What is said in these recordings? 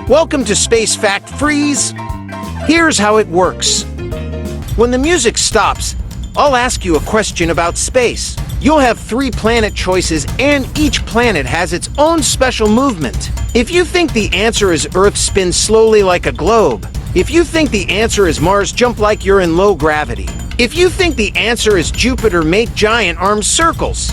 Welcome to Space Fact Freeze. Here's how it works. When the music stops, I'll ask you a question about space. You'll have 3 planet choices, and each planet has its own special movement. If you think the answer is Earth, spin slowly like a globe. If you think the answer is Mars, jump like you're in low gravity. If you think the answer is Jupiter, make giant arm circles.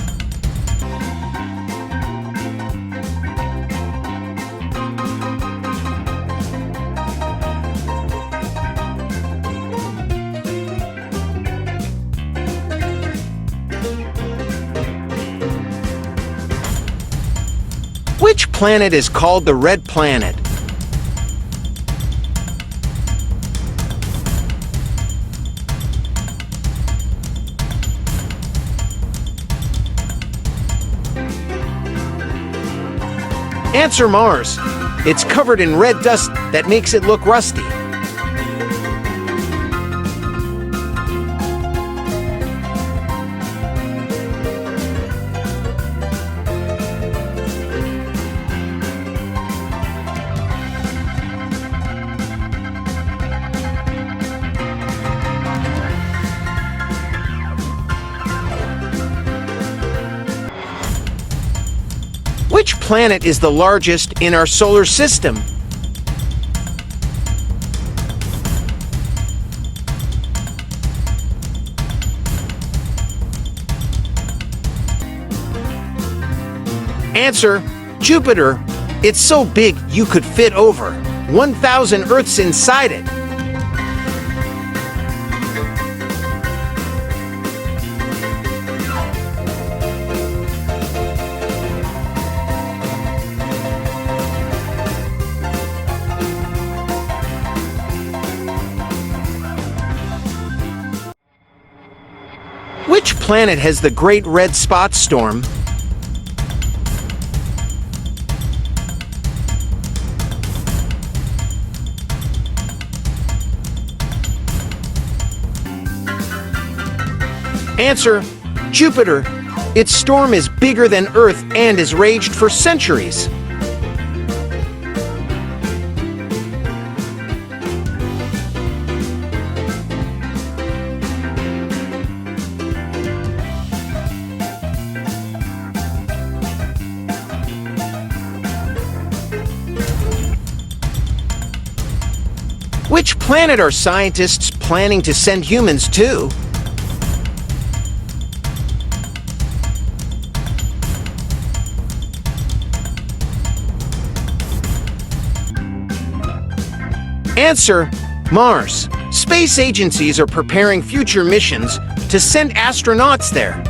Which planet is called the red planet? Answer Mars. It's covered in red dust that makes it look rusty. Which planet is the largest in our solar system? Answer, Jupiter. It's so big you could fit over 1,000 Earths inside it. Which planet has the Great Red Spot Storm? Answer, Jupiter. Its storm is bigger than Earth and has raged for centuries. Which planet are scientists planning to send humans to? Answer, Mars. Space agencies are preparing future missions to send astronauts there.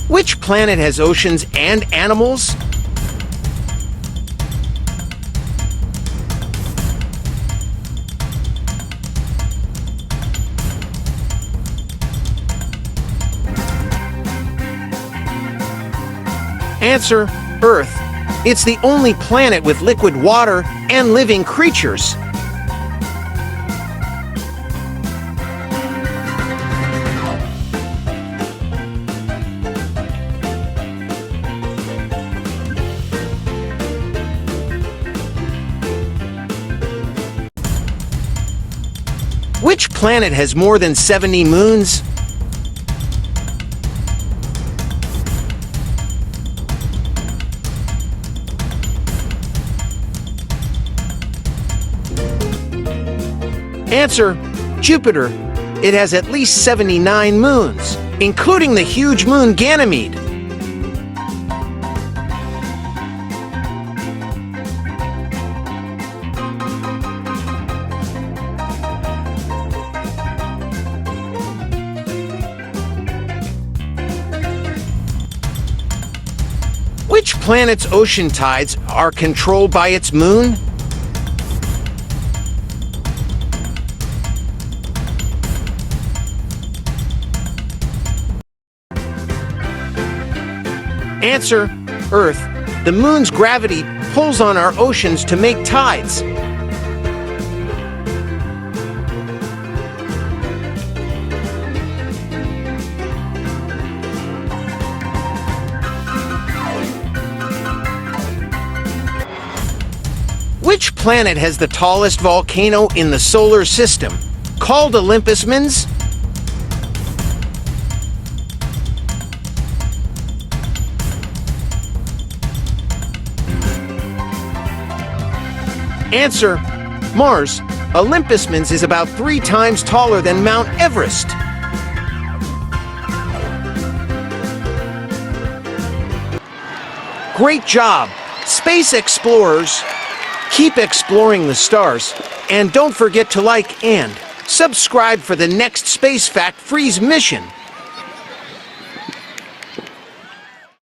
Which planet has oceans and animals? Answer, Earth. It's the only planet with liquid water and living creatures. Which planet has more than 70 moons? Answer, Jupiter. It has at least 79 moons, including the huge moon Ganymede. Which planet's ocean tides are controlled by its moon? Answer, Earth. The moon's gravity pulls on our oceans to make tides. planet has the tallest volcano in the solar system, called Olympus Mons? Answer: Mars. Olympus Mons is about 3 times taller than Mount Everest. Great job, space explorers! Keep exploring the stars, and don't forget to like and subscribe for the next Space Fact Freeze mission.